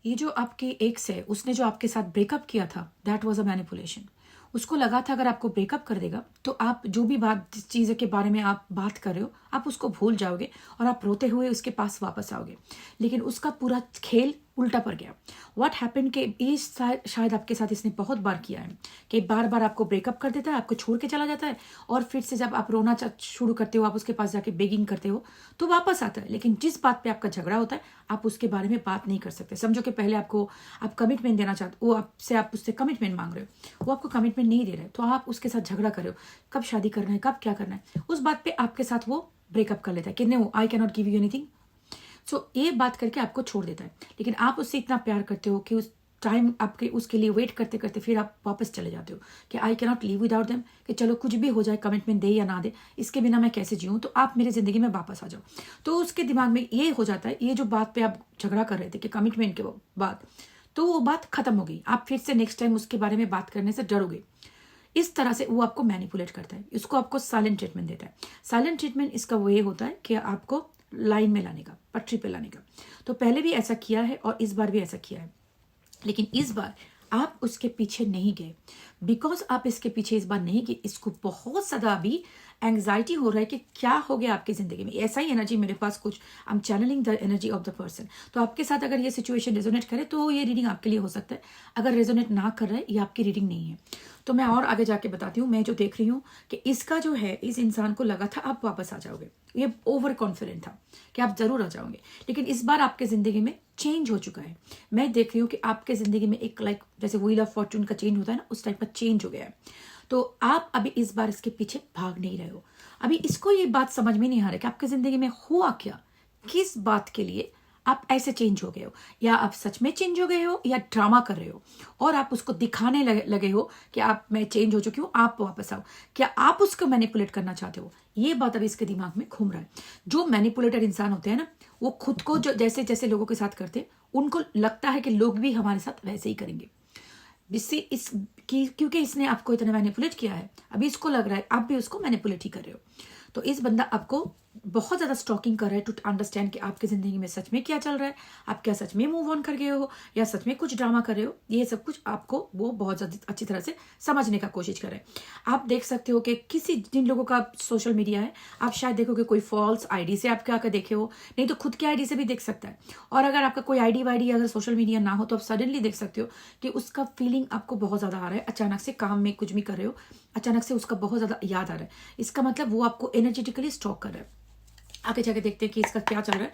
ये जो आपके एक्स है, उसने जो आपके साथ ब्रेकअप किया था, दैट वाज अ मैनिपुलेशन। उसको लगा था अगर आपको ब्रेकअप कर देगा तो आप जो भी बात, जिस चीज़ के बारे में आप बात कर रहे हो, आप उसको भूल जाओगे और आप रोते हुए उसके पास वापस आओगे। लेकिन उसका पूरा खेल उल्टा पड़ गया। व्हाट हैपेंड कि ये शायद आपके साथ इसने बहुत बार किया है कि बार बार आपको ब्रेकअप कर देता है, आपको छोड़ के चला जाता है, और फिर से जब आप रोना शुरू करते हो, आप उसके पास जाके बेगिंग करते हो, तो वापस आता है। लेकिन जिस बात पे आपका झगड़ा होता है, आप उसके बारे में बात नहीं कर सकते। समझो कि पहले आपको आप कमिटमेंट देना चाहते, वो आपसे, आप उससे कमिटमेंट मांग रहे हो, वो आपको कमिटमेंट नहीं दे रहे, तो आप उसके साथ झगड़ा कर रहे हो, कब शादी करना है, कब क्या करना है। उस बात पे आपके साथ वो ब्रेकअप कर लेता है कि no, I can not give you anything. So ये बात करके आपको छोड़ देता है। लेकिन आप उससे इतना प्यार करते हो कि उस टाइम आपके उसके लिए वेट करते करते फिर आप वापस चले जाते हो कि आई can not live without them, कि चलो कुछ भी हो जाए, कमिटमेंट दे या ना दे, इसके बिना मैं कैसे जीऊँ, तो आप मेरी ज़िंदगी में वापस आ जाओ। तो उसके दिमाग में ये हो जाता है, ये जो बात पे आप झगड़ा कर रहे थे कि कमिटमेंट के बाद, तो वो बात खत्म हो गई। आप फिर से नेक्स्ट टाइम उसके बारे में बात करने से डरोगे। इस तरह से वो आपको मैनिपुलेट करता है। इसको आपको साइलेंट ट्रीटमेंट देता है। साइलेंट ट्रीटमेंट इसका वो ये होता है कि आपको लाइन में लाने का, पटरी पे लाने का। तो पहले भी ऐसा किया है और इस बार भी ऐसा किया है, लेकिन इस बार आप उसके पीछे नहीं गए। बिकॉज आप इसके पीछे इस बार नहीं गए, इसको बहुत ज़्यादा अभी एंग्जाइटी हो रहा है कि क्या हो गया आपकी ज़िंदगी में। ऐसा ही एनर्जी मेरे पास कुछ, I am channelling the energy of the person. तो आपके साथ अगर ये सिचुएशन रेजोनेट करे तो ये रीडिंग आपके लिए हो सकता है। अगर रेजोनेट ना कर रहा है, ये आपकी रीडिंग नहीं है। तो मैं और आगे जाके बताती हूँ। मैं जो देख रही हूँ कि इसका जो है, इस इंसान को लगा था आप वापस आ जाओगे, ये ओवर कॉन्फिडेंट था कि आप जरूर आ जाओगे, लेकिन इस बार आपके ज़िंदगी में चेंज हो चुका है। मैं देख रही हूँ कि आपके ज़िंदगी में एक लाइक जैसे व्हील ऑफ फॉर्चून का चेंज होता है ना, उस टाइप का चेंज हो गया है। तो आप अभी इस बार इसके पीछे भाग नहीं रहे हो। अभी इसको ये बात समझ में नहीं आ रहा कि आपकी ज़िंदगी में हुआ क्या, किस बात के लिए आप ऐसे चेंज हो गए हो, या आप सच में चेंज हो गए हो या ड्रामा कर रहे हो और आप उसको दिखाने लगे हो कि आप, मैं चेंज हो चुकी हूँ, आप वापस आओ। क्या आप उसको मैनिपुलेट करना चाहते हो? ये बात अभी इसके दिमाग में घूम रहा है। जो मैनिपुलेटर इंसान होते हैं ना, वो खुद को जो जैसे जैसे लोगों के साथ करते हैं, उनको लगता है कि लोग भी हमारे साथ वैसे ही करेंगे। क्योंकि इसने आपको इतना मैनिपुलेट किया है, अभी इसको लग रहा है आप भी उसको मैनिपुलेट ही कर रहे हो। तो इस बंदा आपको बहुत ज़्यादा स्टॉकिंग कर रहा है टू अंडरस्टैंड कि आपकी ज़िंदगी में सच में क्या चल रहा है, आप क्या सच में मूव ऑन कर गए हो या सच में कुछ ड्रामा कर रहे हो। ये सब कुछ आपको वो बहुत ज़्यादा अच्छी तरह से समझने का कोशिश कर रहे हैं। आप देख सकते हो कि किसी, जिन लोगों का सोशल मीडिया है, आप शायद देखोगे कोई फॉल्स आईडी से आप क्या कर देखे हो, नहीं तो खुद की आईडी से भी देख सकता है। और अगर आपका कोई आईडी वाईडी अगर सोशल मीडिया ना हो, तो आप सडनली देख सकते हो कि उसका फीलिंग आपको बहुत ज़्यादा आ रहा है। अचानक से काम में कुछ भी कर रहे हो, अचानक से उसका बहुत ज़्यादा याद आ रहा है। इसका मतलब वो आपको एनर्जेटिकली स्टॉक कर रहा है। आगे जाके देखते हैं कि इसका क्या चल रहा है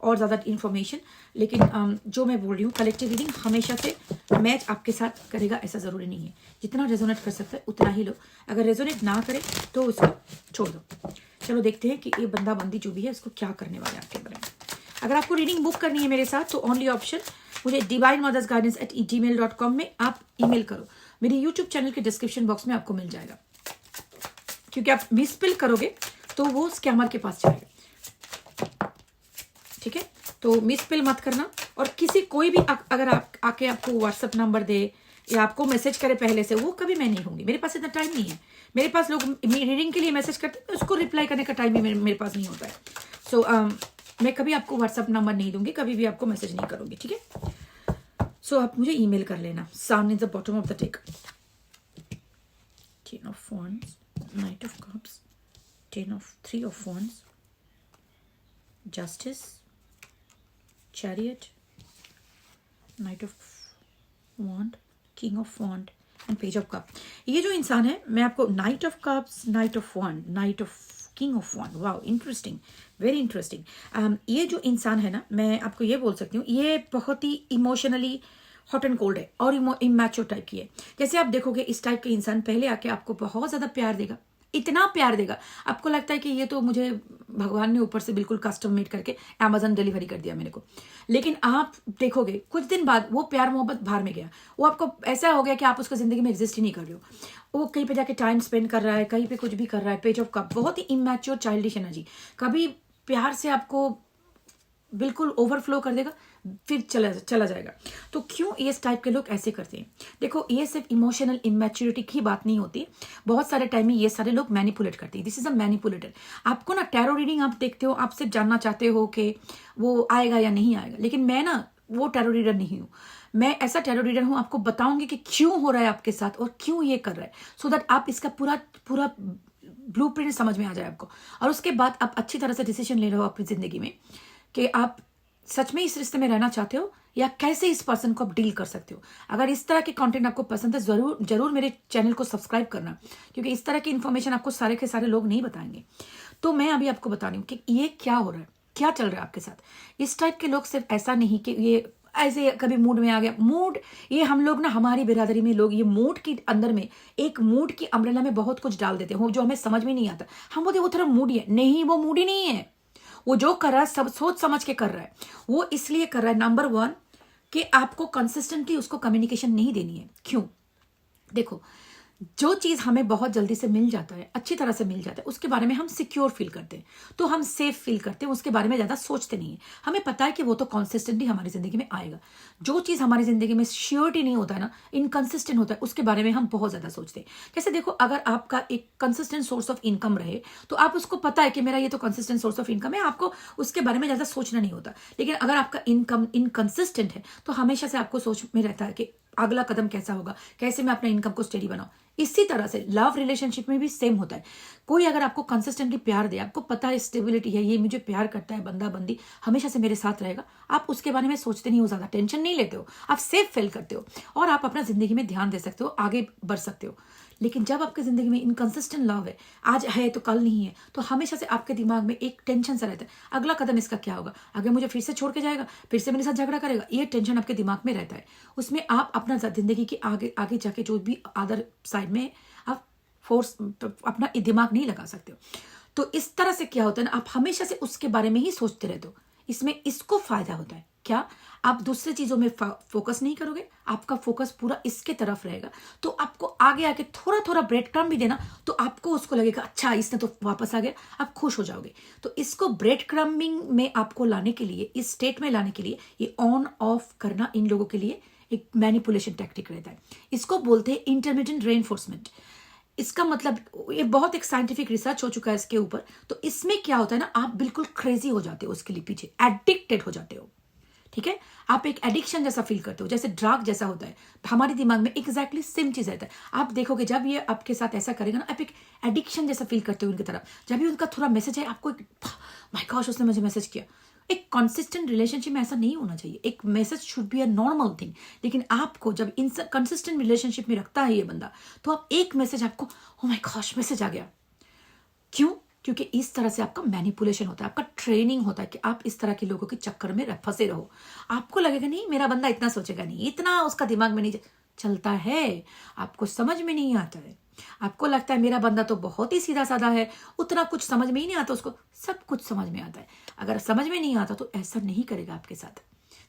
और ज़्यादा इन्फॉर्मेशन। लेकिन जो मैं बोल रही हूँ, कलेक्टिव रीडिंग हमेशा से मैच आपके साथ करेगा ऐसा ज़रूरी नहीं है। जितना रेजोनेट कर सकता है उतना ही लो, अगर रेजोनेट ना करे तो उसको छोड़ दो। चलो देखते हैं कि ये बंदा बंदी जो भी है उसको क्या करने वाले हैं आपके बारे में। अगर आपको रीडिंग बुक करनी है मेरे साथ, तो ओनली ऑप्शन मुझे divinemothersguidance@gmail.com में आप ईमेल करो। मेरी यूट्यूब चैनल के डिस्क्रिप्शन बॉक्स में आपको मिल जाएगा, क्योंकि आप मिसस्पेल करोगे तो वो स्कैमर के पास जाएगा। ठीक है, तो मिसस्पेल मत करना। और किसी कोई भी अगर आप आके आपको व्हाट्सएप नंबर दे या आपको मैसेज करे पहले से, वो कभी मैं नहीं होंगी। मेरे पास इतना टाइम नहीं है। मेरे पास लोग रीडिंग के लिए मैसेज करते हैं, उसको रिप्लाई करने का टाइम ही मेरे पास नहीं होता है। सो मैं कभी आपको व्हाट्सएप नंबर नहीं दूंगी, कभी भी आपको मैसेज नहीं करूंगी। ठीक है, सो आप मुझे ईमेल कर लेना। Sound in the bottom of the deck, 10 of wands, knight of cups, 3 of wands, justice, chariot, knight of wand, king of wand and page of cup। ये जो इंसान है, मैं आपको knight of cups, knight of wand, knight of king of wand, wow interesting, very interesting. ये जो इंसान है ना, मैं आपको ये बोल सकती हूँ, ये बहुत ही इमोशनली हॉट एंड कोल्ड है और इमैच्योर टाइप की है। जैसे आप देखोगे, इस टाइप के इंसान पहले आके आपको बहुत ज़्यादा प्यार देगा, इतना प्यार देगा, आपको लगता है कि ये तो मुझे भगवान ने ऊपर से बिल्कुल कस्टम मेड करके अमेजन डिलीवरी कर दिया मेरे को। लेकिन आप देखोगे कुछ दिन बाद वो प्यार मोहब्बत बाहर में गया। वो आपको ऐसा हो गया कि आप उसका ज़िंदगी में एग्जिस्ट ही नहीं कर रहे हो। वो कहीं पे जाके टाइम स्पेंड कर रहा है, कहीं पे कुछ भी कर रहा है। पेज ऑफ कप, बहुत ही इमैच्योर चाइल्डिश एनर्जी। कभी प्यार से आपको बिल्कुल ओवरफ्लो कर देगा, फिर चला जाएगा। तो क्यों ये टाइप के लोग ऐसे करते हैं? देखो, ये सिर्फ इमोशनल इमेच्योरिटी की बात नहीं होती। बहुत सारे टाइम में ये सारे लोग मैनिपुलेट करते हैं। This is a manipulator. आपको ना टैरो रीडिंग आप देखते हो, आप सिर्फ जानना चाहते हो कि वो आएगा या नहीं आएगा। लेकिन मैं ना वो टैरो रीडर नहीं हूँ। मैं ऐसा टैरो रीडर हूँ, आपको बताऊंगी कि क्यों हो रहा है आपके साथ और क्यों ये कर रहा है, सो दैट आप इसका पूरा पूरा ब्लूप्रिंट समझ में आ जाए आपको, और उसके बाद आप अच्छी तरह से डिसीजन ले रहे हो अपनी जिंदगी में कि आप सच में इस रिश्ते में रहना चाहते हो या कैसे इस पर्सन को आप डील कर सकते हो। अगर इस तरह के कंटेंट आपको पसंद है, जरूर जरूर मेरे चैनल को सब्सक्राइब करना, क्योंकि इस तरह की इन्फॉर्मेशन आपको सारे के सारे लोग नहीं बताएंगे। तो मैं अभी आपको बता रही हूँ कि ये क्या हो रहा है, क्या चल रहा है आपके साथ। इस टाइप के लोग सिर्फ ऐसा नहीं कि ये ऐसे कभी मूड में आ गया, मूड, ये हम लोग ना, हमारी बिरादरी में लोग ये मूड के अंदर में, एक मूड की अम्ब्रेला में बहुत कुछ डाल देते हैं जो हमें समझ में नहीं आता। हम बोलते वो थोड़ा मूडी है, नहीं वो मूडी नहीं है। वो जो कर रहा है सब सोच समझ के कर रहा है। वो इसलिए कर रहा है, नंबर 1, कि आपको कंसिस्टेंटली उसको कम्युनिकेशन नहीं देनी है। क्यों? देखो, जो चीज़ हमें बहुत जल्दी से मिल जाता है, अच्छी तरह से मिल जाता है, उसके बारे में हम सिक्योर फील करते हैं, तो हम सेफ फील करते हैं, उसके बारे में ज़्यादा सोचते नहीं है। हमें पता है कि वो तो कंसिस्टेंटली हमारी ज़िंदगी में आएगा। जो चीज़ हमारी ज़िंदगी में श्योरिटी नहीं होता है ना, इनकंसिस्टेंट होता है, उसके बारे में हम बहुत ज़्यादा सोचते हैं। जैसे देखो, अगर आपका एक कंसिस्टेंट सोर्स ऑफ इनकम रहे, तो आप उसको पता है कि मेरा ये तो कंसिस्टेंट सोर्स ऑफ इनकम है, आपको उसके बारे में ज़्यादा सोचना नहीं होता। लेकिन अगर आपका इनकम इनकंसिस्टेंट है, तो हमेशा से आपको सोच में रहता है कि अगला कदम कैसा होगा, कैसे मैं अपना इनकम को स्टेडी बनाऊं। इसी तरह से लव रिलेशनशिप में भी सेम होता है। कोई अगर आपको कंसिस्टेंटली प्यार दे, आपको पता है स्टेबिलिटी है, ये मुझे प्यार करता है, बंदा बंदी हमेशा से मेरे साथ रहेगा, आप उसके बारे में सोचते नहीं हो, ज्यादा टेंशन नहीं लेते हो, आप सेफ फील करते हो और आप अपना जिंदगी में ध्यान दे सकते हो, आगे बढ़ सकते हो। लेकिन जब आपकी जिंदगी में इनकंसिस्टेंट लव है, आज है तो कल नहीं है, तो हमेशा से आपके दिमाग में एक टेंशन सा रहता है, अगला कदम इसका क्या होगा, आगे मुझे फिर से छोड़ के जाएगा, फिर से मेरे साथ झगड़ा करेगा, ये टेंशन आपके दिमाग में रहता है। उसमें आप अपना जिंदगी के आगे आगे जाके जो भी अदर साइड में आप फोर्स अपना दिमाग नहीं लगा सकते हो। तो इस तरह से क्या होता है ना, आप हमेशा से उसके बारे में ही सोचते रहते हो। इसमें इसको फायदा होता है क्या, आप दूसरी चीजों में फोकस नहीं करोगे, आपका फोकस पूरा इसके तरफ रहेगा। तो आपको आगे आके थोड़ा थोड़ा ब्रेड क्रम्ब भी देना, तो आपको उसको लगेगा अच्छा इसने तो वापस आ गया, आप खुश हो जाओगे। तो इसको ब्रेड क्रम्बिंग में आपको लाने के लिए, इस स्टेट में लाने के लिए, ये ऑन ऑफ करना इन लोगों के लिए एक मैनिपुलेशन टैक्टिक रहता है। इसको बोलते हैं इंटरमिटेंट रेनफोर्समेंट। इसका मतलब, ये बहुत एक साइंटिफिक रिसर्च हो चुका है इसके ऊपर। तो इसमें क्या होता है ना, आप बिल्कुल क्रेजी हो जाते हो, उसके लिए पीछे एडिक्टेड हो जाते हो। ठीक है, आप एक एडिक्शन जैसा फील करते हो, जैसे ड्रग जैसा होता है हमारे दिमाग में, एग्जैक्टली सेम चीज रहता है। आप देखोगे जब ये आपके साथ ऐसा करेगा ना, आप एक एडिक्शन जैसा फील करते हो उनकी तरफ। जब भी उनका थोड़ा मैसेज है, आपको माय गॉश उसने मुझे मैसेज किया। एक कंसिस्टेंट रिलेशनशिप में ऐसा नहीं होना चाहिए। एक message should be a normal thing, लेकिन आपको जब इन कंसिस्टेंट रिलेशनशिप में रखता है ये बंदा, तो आप एक मैसेज, आपको ओ माय गॉश मैसेज आ गया। क्यों? क्योंकि इस तरह से आपका मैनिपुलेशन होता है, आपका ट्रेनिंग होता है कि आप इस तरह के लोगों के चक्कर में फंसे रहो। आपको लगेगा नहीं मेरा बंदा इतना सोचेगा नहीं, इतना उसका दिमाग में नहीं चलता है, आपको समझ में नहीं आता है। आपको लगता है मेरा बंदा तो बहुत ही सीधा साधा है, उतना कुछ समझ में ही नहीं आता उसको, सब कुछ समझ में आता है। अगर समझ में नहीं आता तो ऐसा नहीं करेगा आपके साथ।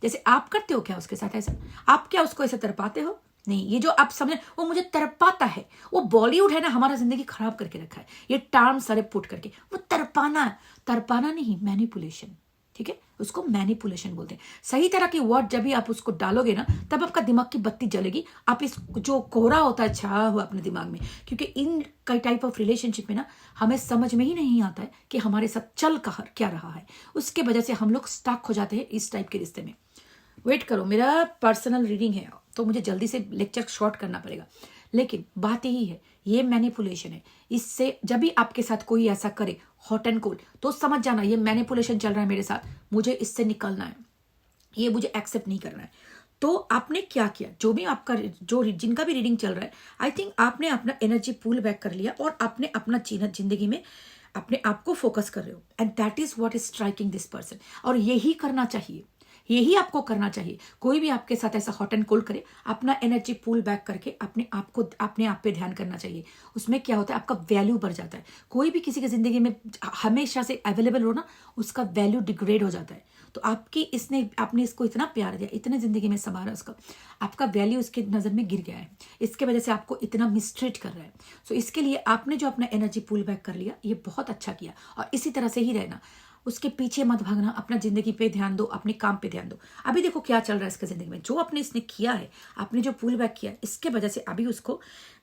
जैसे आप करते हो क्या उसके साथ ऐसा, आप क्या उसको ऐसे तड़पाते हो? नहीं, ये जो आप समझे वो मुझे तड़पाता है, वो बॉलीवुड है ना, हमारा जिंदगी खराब करके रखा है ये टर्म सारे पुट करके। वो तड़पाना नहीं, मैनिपुलेशन। ठीक है, उसको मैनिपुलेशन बोलते हैं। सही तरह की वर्ड जब भी आप उसको डालोगे ना, तब आपका दिमाग की बत्ती जलेगी। आप इस जो कोहरा होता है छाया हुआ अपने दिमाग में, क्योंकि इन कई टाइप ऑफ रिलेशनशिप में ना हमें समझ में ही नहीं आता है कि हमारे साथ चल क्या रहा है। उसके वजह से हम लोग स्टक हो जाते हैं इस टाइप के रिश्ते में। वेट करो, मेरा पर्सनल रीडिंग है तो मुझे जल्दी से लेक्चर शॉर्ट करना पड़ेगा, लेकिन बात यही है, ये मैनिपुलेशन है। इससे जब भी आपके साथ कोई ऐसा करे हॉट एंड कोल्ड, तो समझ जाना ये मैनिपुलेशन चल रहा है मेरे साथ, मुझे इससे निकलना है, ये मुझे एक्सेप्ट नहीं करना है। तो आपने क्या किया, जो भी आपका जो जिनका भी रीडिंग चल रहा है, आई थिंक आपने अपना एनर्जी पुल बैक कर लिया और आपने अपना जिंदगी में अपने आप को फोकस कर रहे हो, and that is what is striking this person. और यही करना चाहिए, यही आपको करना चाहिए। कोई भी आपके साथ ऐसा हॉट एंड कोल्ड करे, अपना एनर्जी पुल बैक करके अपने आप पे ध्यान करना चाहिए। उसमें क्या होता है, आपका वैल्यू बढ़ जाता है। कोई भी किसी की जिंदगी में हमेशा से अवेलेबल हो ना, उसका वैल्यू डिग्रेड हो जाता है। तो आपने इसको इतना प्यार दिया, इतने जिंदगी में संभाला उसका, आपका वैल्यू उसके नजर में गिर गया है। इसके वजह से आपको इतना मिसट्रीट कर रहा है। सो इसके लिए आपने जो अपना एनर्जी पुल बैक कर लिया, ये बहुत अच्छा किया, और इसी तरह से ही रहना। उसके पीछे मत भागना, अपना जिंदगी पे ध्यान दो, अपने काम पे ध्यान दो। अभी देखो क्या चल रहा है इसके जिंदगी में, जो इसने किया है, आपने जो पुल बैक किया, इसके वजह से अभी उसको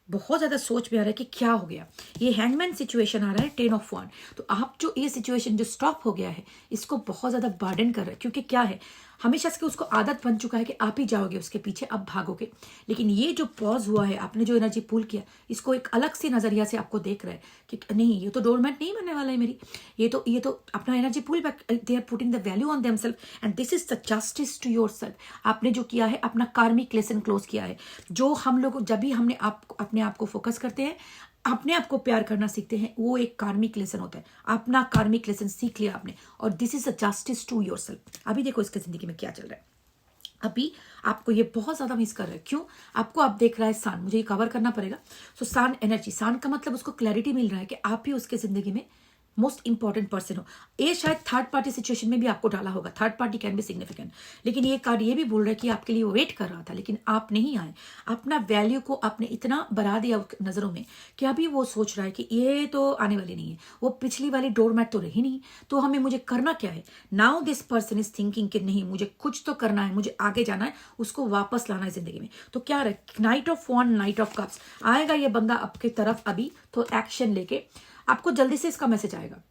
बहुत ज़्यादा सोच में आ रहा है कि क्या हो गया। ये हैंगमैन सिचुएशन आ रहा है, 10 ऑफ वन। तो आप जो ये सिचुएशन जो स्टॉप हो गया है, इसको बहुत ज़्यादा बर्डन कर रहा है, क्योंकि क्या है, हमेशा से उसको आदत बन चुका है कि आप ही जाओगे उसके पीछे, अब भागोगे। लेकिन ये जो पॉज हुआ है, आपने जो एनर्जी पुल किया, इसको एक अलग से नजरिया से आपको देख रहा है कि नहीं, ये तो डोरमेट नहीं बनने वाला है मेरी, ये तो अपना energy pull back, they are putting the value on themselves and this is the justice to yourself. आपने जो किया है, अपना कार्मिक लेसन क्लोज किया है। जो हम लोग जब भी हमने अपने आप को फोकस करते हैं, अपने आप को प्यार करना सीखते हैं, वो एक कार्मिक लेसन होता है। अपना कार्मिक लेसन सीख लिया आपने, और this is a justice to yourself. अभी देखो इसके जिंदगी में क्या चल रहा है। अभी आपको ये बहुत ज्यादा मिस कर रहा है। क्यों? आपको आप देख रहा है सान, मुझे ये कवर करना पड़ेगा। सो सान एनर्जी, सान का मतलब उसको क्लैरिटी मिल रहा है कि आप ही उसके जिंदगी में मोस्ट इंपॉर्टेंट पर्सन हो। ये शायद थर्ड पार्टी सिचुएशन में भी आपको डाला होगा, third party can be significant, लेकिन ये कार्ड ये भी बोल रहा है कि आपके लिए वो वेट कर रहा था, लेकिन आप नहीं आए। अपना वैल्यू को आपने इतना बढ़ा दिया नजरों में कि अभी वो सोच रहा है कि ये तो आने वाली नहीं है, वो पिछली वाली डोरमैट तो रही नहीं, तो हमें मुझे करना क्या है। Now this person is thinking कि नहीं, मुझे कुछ तो करना है, मुझे आगे जाना है, उसको वापस लाना है जिंदगी में। तो क्या रहे, night of one, night of cups आएगा ये बंदा आपकी तरफ अभी, तो एक्शन लेके आपको जल्दी से इसका मैसेज आएगा।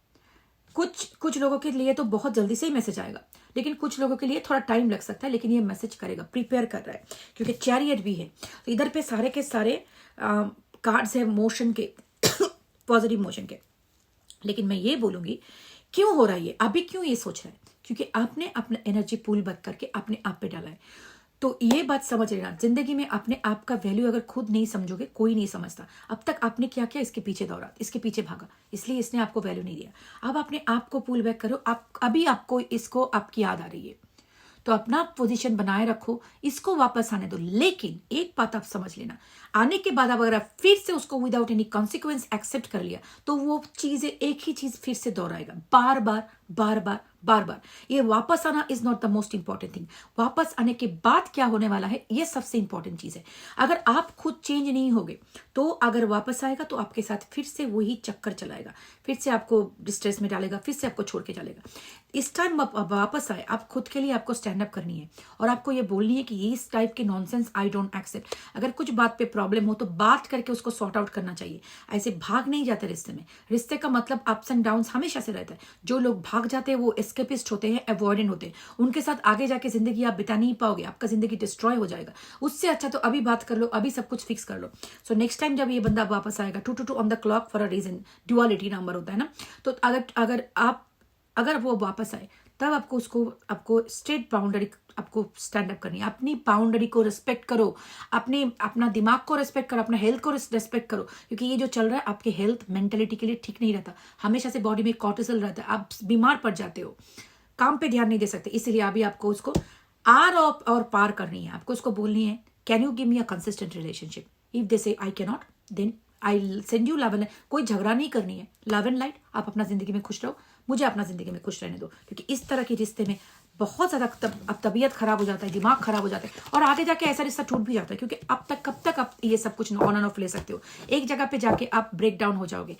कुछ लोगों के लिए तो बहुत जल्दी से ही मैसेज आएगा, लेकिन कुछ लोगों के लिए थोड़ा टाइम लग सकता है, लेकिन ये मैसेज करेगा, प्रिपेयर कर रहा है, क्योंकि चैरियट भी है। तो इधर पे सारे के सारे कार्ड्स है मोशन के पॉजिटिव मोशन के। लेकिन मैं ये बोलूंगी, क्यों हो रहा है ये, अभी क्यों ये सोच रहा है, क्योंकि आपने अपना एनर्जी पूल बक करके अपने आप पे डाला है। तो ये बात समझ लेना, जिंदगी में अपने आप का वैल्यू अगर खुद नहीं समझोगे, कोई नहीं समझता। अब तक आपने क्या किया, इसके पीछे दौड़ा, इसके पीछे भागा, इसलिए इसने आपको वैल्यू नहीं दिया। अब अपने आप को पुल बैक करो। अभी आपको इसको आपकी याद आ रही है, तो अपना पोजीशन बनाए रखो, इसको वापस आने दो। लेकिन एक बात आप समझ लेना, आने के बाद अगर आप फिर से उसको विदाउट एनी कॉन्सिक्वेंस एक्सेप्ट कर लिया, तो वो चीजें, एक ही चीज फिर से दोहराएगा, बार बार बार बार बार बार। ये वापस आना is not the most important thing. वापस आने के बाद क्या होने वाला है, ये सबसे इंपॉर्टेंट चीज है। अगर आप खुद चेंज नहीं होगे, तो अगर वापस आएगा तो आपके साथ फिर से वही चक्कर चलाएगा, फिर से आपको डिस्ट्रेस में डालेगा, फिर से आपको छोड़ के चलेगा। इस टाइम वापस आए, आप खुद के लिए आपको स्टैंड अप करनी है, और आपको ये बोलनी है कि इस टाइप के नॉनसेंस आई डोंट एक्सेप्ट। अगर कुछ बात पे प्रॉब्लम हो तो बात करके उसको सॉर्ट आउट करना चाहिए। ऐसे भाग नहीं जाते रिश्ते में। रिश्ते का मतलब अप्स एंड डाउन्स हमेशा से रहता है। जो लोग भाग जाते हैं वो एस्केपिस्ट होते हैं, अवॉइडेंट होते हैं। उनके साथ आगे जाके जिंदगी आप बिता नहीं पाओगे, आपका जिंदगी डिस्ट्रॉय हो जाएगा। उससे अच्छा तो अभी बात कर लो, अभी सब कुछ फिक्स कर लो। सो नेक्स्ट टाइम जब ये बंदा वापस आएगा, 222 on the clock for a reason, duality number होता है ना। तो अगर वो वापस आए, तब आपको स्ट्रेट बाउंड्री आपको स्टैंड अप करनी है। अपनी बाउंड्री को रिस्पेक्ट करो, अपना दिमाग को रिस्पेक्ट करो, अपना हेल्थ को रिस्पेक्ट करो, क्योंकि ये जो चल रहा है आपके हेल्थ मेंटेलिटी के लिए ठीक नहीं रहता। हमेशा से बॉडी में कॉर्टिसोल रहता है, आप बीमार पड़ जाते हो, काम पे ध्यान नहीं दे सकते। इसलिए अभी आपको उसको आर और पार करनी है। आपको उसको बोलनी है, can you give me a consistent relationship. If they say I can not, then I send you love and light. कोई झगड़ा नहीं करनी है, लव एंड लाइट। आप अपना जिंदगी में खुश रहो, मुझे अपना जिंदगी में खुश रहने दो, क्योंकि इस तरह के रिश्ते में बहुत ज्यादा अब तबीयत खराब हो जाता है, दिमाग खराब हो जाता है, और आगे जाके ऐसा रिश्ता टूट भी जाता है। क्योंकि अब तक कब तक आप ये सब कुछ ऑन एंड ऑफ ले सकते हो। एक जगह पे जाके आप ब्रेक डाउन हो जाओगे।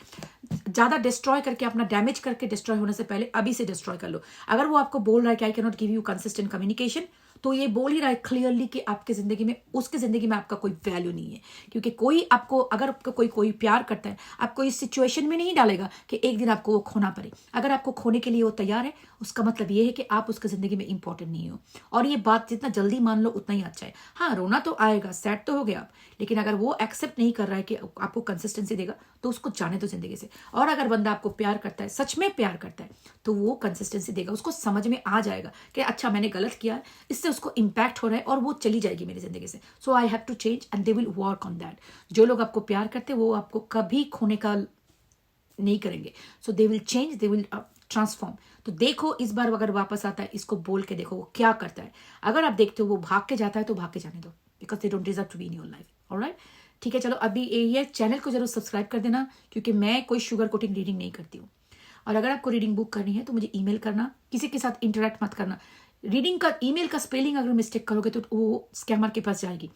ज्यादा डिस्ट्रॉय करके, अपना डैमेज करके डिस्ट्रॉय होने से पहले अभी से डिस्ट्रॉय कर लो। अगर वो आपको बोल रहा है कि आई can not give you consistent communication, तो ये बोल ही रहा है क्लियरली कि आपके जिंदगी में, उसके जिंदगी में आपका कोई वैल्यू नहीं है। क्योंकि कोई आपको, अगर आपको कोई प्यार करता है, आपको इस सिचुएशन में नहीं डालेगा कि एक दिन आपको वो खोना पड़े। अगर आपको खोने के लिए वो तैयार है, उसका मतलब ये है कि आप उसके जिंदगी में इंपॉर्टेंट नहीं हो। और ये बात जितना जल्दी मान लो उतना ही अच्छा है। हाँ, रोना तो आएगा, सैड तो हो गया आप, लेकिन अगर वो एक्सेप्ट नहीं कर रहा है कि आपको कंसिस्टेंसी देगा, तो उसको जाने दो जिंदगी से। और अगर बंदा आपको प्यार करता है, सच में प्यार करता है, तो वो कंसिस्टेंसी देगा। उसको समझ में आ जाएगा कि अच्छा मैंने गलत किया है, इससे उसको इम्पैक्ट हो रहा है, और वो चली जाएगी मेरी जिंदगी से। So I have to change and they will work on that. जो लोग आपको प्यार करते हैं वो आपको कभी खोने का नहीं करेंगे। So they will change, they will transform. तो देखो इस बार अगर वापस आता है, इसको बोल के देखो वो क्या करता है। अगर आप देखते हो वो भाग के जाता है, तो भाग के जाने दो, because they don't deserve to be in your life. Alright, ठीक है। चलो अभी ये चैनल को जरूर सब्सक्राइब कर देना, क्योंकि मैं कोई शुगर कोटिंग रीडिंग नहीं करती हूँ। और अगर आपको रीडिंग बुक करनी है तो मुझे ईमेल करना, किसी के साथ इंटरेक्ट मत करना। रीडिंग का ईमेल का स्पेलिंग अगर मिस्टेक करोगे तो वो स्कैमर के पास जाएगी।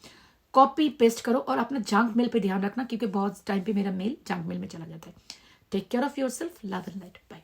कॉपी पेस्ट करो, और अपना जंक मेल पे ध्यान रखना, क्योंकि बहुत टाइम पे मेरा मेल जंक मेल में चला जाता है। Take care of yourself, love and light, bye.